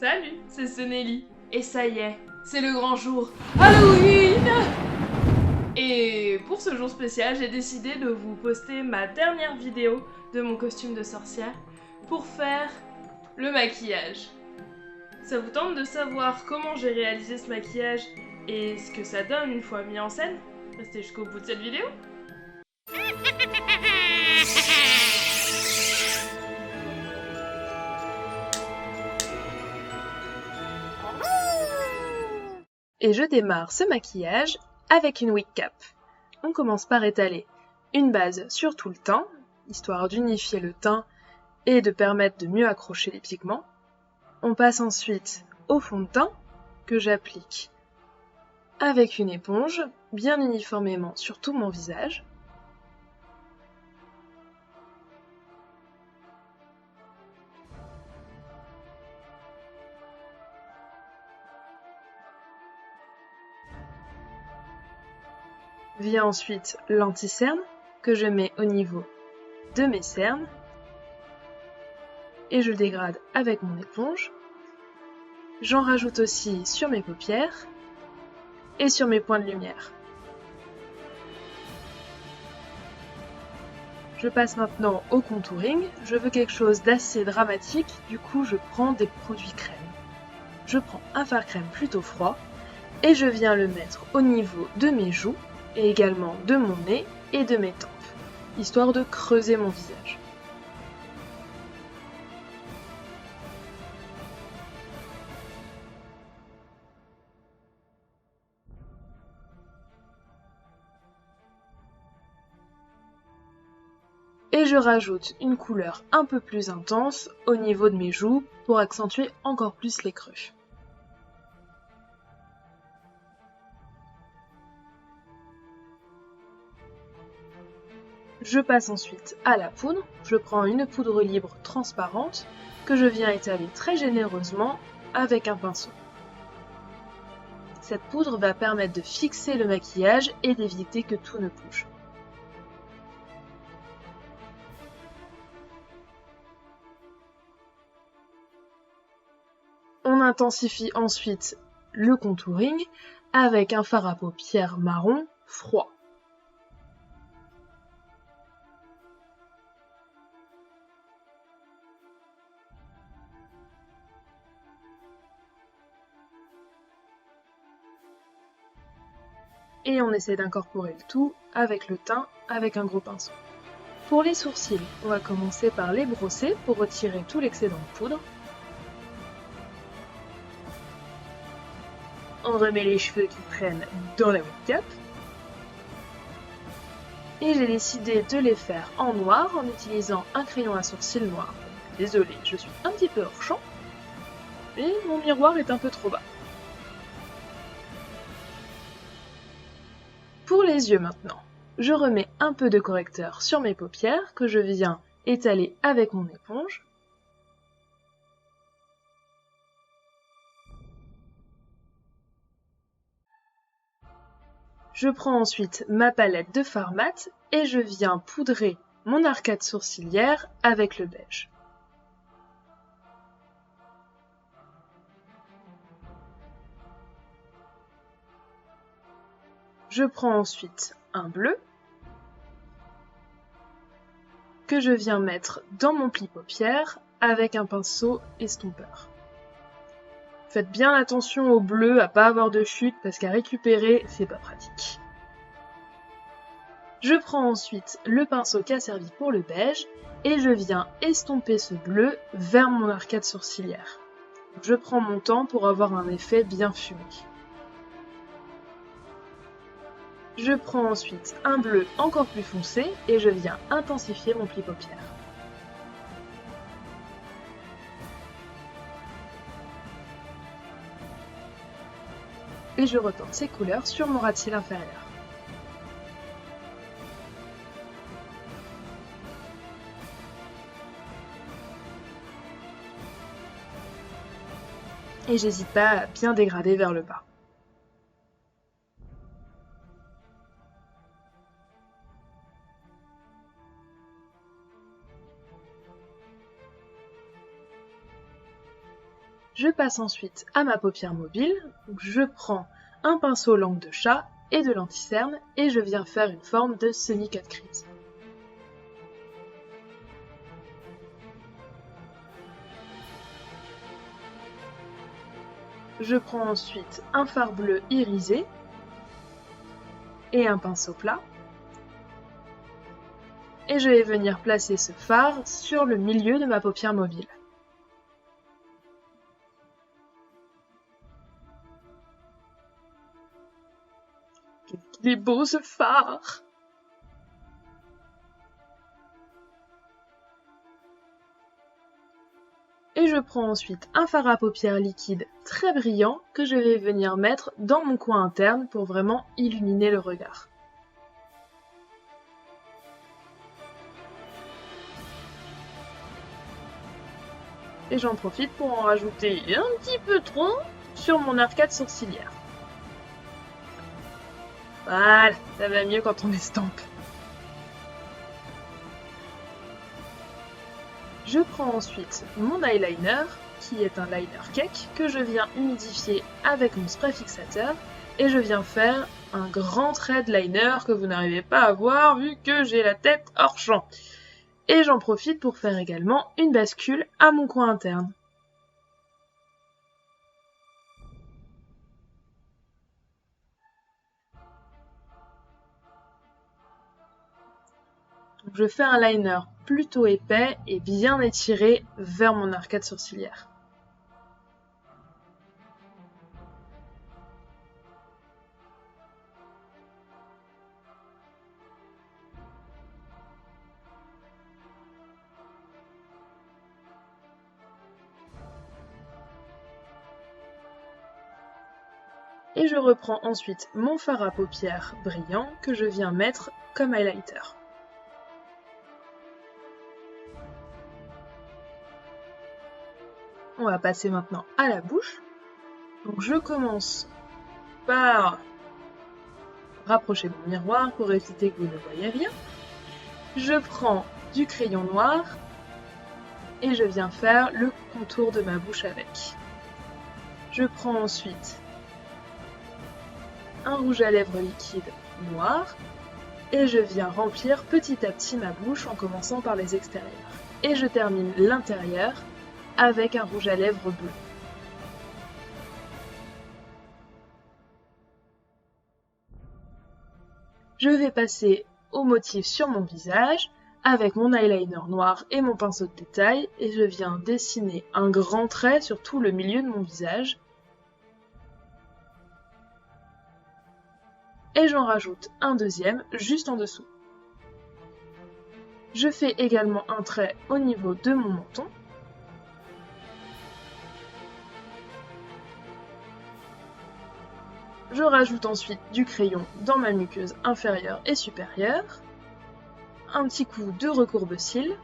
Salut, c'est Sonelli. Et ça y est, c'est le grand jour. Halloween! Et pour ce jour spécial, j'ai décidé de vous poster ma dernière vidéo de mon costume de sorcière pour faire le maquillage. Ça vous tente de savoir comment j'ai réalisé ce maquillage et ce que ça donne une fois mis en scène? Restez jusqu'au bout de cette vidéo. Et je démarre ce maquillage avec une wig cap. On commence par étaler une base sur tout le teint, histoire d'unifier le teint et de permettre de mieux accrocher les pigments. On passe ensuite au fond de teint que j'applique avec une éponge bien uniformément sur tout mon visage. Vient ensuite l'anti-cerne que je mets au niveau de mes cernes et je le dégrade avec mon éponge. J'en rajoute aussi sur mes paupières et sur mes points de lumière. Je passe maintenant au contouring. Je veux quelque chose d'assez dramatique, du coup je prends des produits crème. Je prends un fard crème plutôt froid et je viens le mettre au niveau de mes joues et également de mon nez et de mes tempes, histoire de creuser mon visage. Et je rajoute une couleur un peu plus intense au niveau de mes joues pour accentuer encore plus les creux. Je passe ensuite à la poudre. Je prends une poudre libre transparente que je viens étaler très généreusement avec un pinceau. Cette poudre va permettre de fixer le maquillage et d'éviter que tout ne bouge. On intensifie ensuite le contouring avec un fard à paupières marron froid. Et on essaie d'incorporer le tout avec le teint, avec un gros pinceau. Pour les sourcils, on va commencer par les brosser pour retirer tout l'excédent de poudre. On remet les cheveux qui traînent dans la wig cap. Et j'ai décidé de les faire en noir en utilisant un crayon à sourcils noir. Désolée, je suis un petit peu hors champ, et mon miroir est un peu trop bas. Pour les yeux maintenant, je remets un peu de correcteur sur mes paupières que je viens étaler avec mon éponge. Je prends ensuite ma palette de fard mat et je viens poudrer mon arcade sourcilière avec le beige. Je prends ensuite un bleu que je viens mettre dans mon pli paupière avec un pinceau estompeur. Faites bien attention au bleu, à pas avoir de chute, parce qu'à récupérer, c'est pas pratique. Je prends ensuite le pinceau qui a servi pour le beige, et je viens estomper ce bleu vers mon arcade sourcilière. Je prends mon temps pour avoir un effet bien fumé. Je prends ensuite un bleu encore plus foncé, et je viens intensifier mon pli paupière. Et je reporte ces couleurs sur mon ras de cils inférieur. Et j'hésite pas à bien dégrader vers le bas. Je passe ensuite à ma paupière mobile. Donc je prends un pinceau langue de chat et de l'anti-cerne et je viens faire une forme de semi-cut crease. Je prends ensuite un fard bleu irisé et un pinceau plat. Et je vais venir placer ce fard sur le milieu de ma paupière mobile. Il est beau ce fard! Et je prends ensuite un fard à paupières liquide très brillant que je vais venir mettre dans mon coin interne pour vraiment illuminer le regard. Et j'en profite pour en rajouter un petit peu trop sur mon arcade sourcilière. Voilà, ça va mieux quand on estampe. Je prends ensuite mon eyeliner, qui est un liner cake, que je viens humidifier avec mon spray fixateur, et je viens faire un grand trait de liner que vous n'arrivez pas à voir vu que j'ai la tête hors champ. Et j'en profite pour faire également une bascule à mon coin interne. Donc je fais un liner plutôt épais et bien étiré vers mon arcade sourcilière. Et je reprends ensuite mon fard à paupières brillant que je viens mettre comme highlighter. On va passer maintenant à la bouche. Donc je commence par rapprocher mon miroir pour éviter que vous ne voyez rien. Je prends du crayon noir et je viens faire le contour de ma bouche avec. Je prends ensuite un rouge à lèvres liquide noir et je viens remplir petit à petit ma bouche en commençant par les extérieurs. Et je termine l'intérieur avec un rouge à lèvres bleu. Je vais passer au motif sur mon visage avec mon eyeliner noir et mon pinceau de détail et je viens dessiner un grand trait sur tout le milieu de mon visage. Et j'en rajoute un deuxième juste en dessous. Je fais également un trait au niveau de mon menton. Je rajoute ensuite du crayon dans ma muqueuse inférieure et supérieure, un petit coup de recourbe-cils,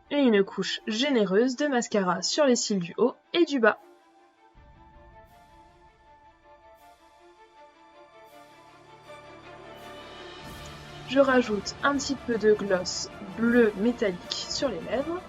et une couche généreuse de mascara sur les cils du haut et du bas. Je rajoute un petit peu de gloss bleu métallique sur les lèvres.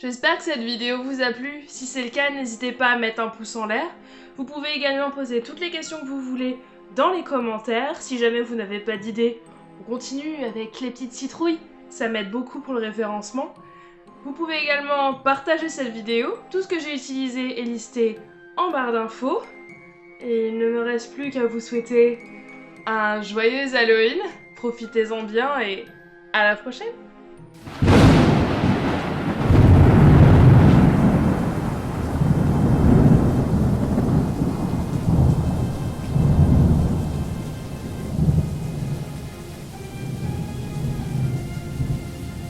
J'espère que cette vidéo vous a plu. Si c'est le cas, n'hésitez pas à mettre un pouce en l'air. Vous pouvez également poser toutes les questions que vous voulez dans les commentaires. Si jamais vous n'avez pas d'idée, on continue avec les petites citrouilles. Ça m'aide beaucoup pour le référencement. Vous pouvez également partager cette vidéo. Tout ce que j'ai utilisé est listé en barre d'infos. Et il ne me reste plus qu'à vous souhaiter un joyeux Halloween. Profitez-en bien et à la prochaine!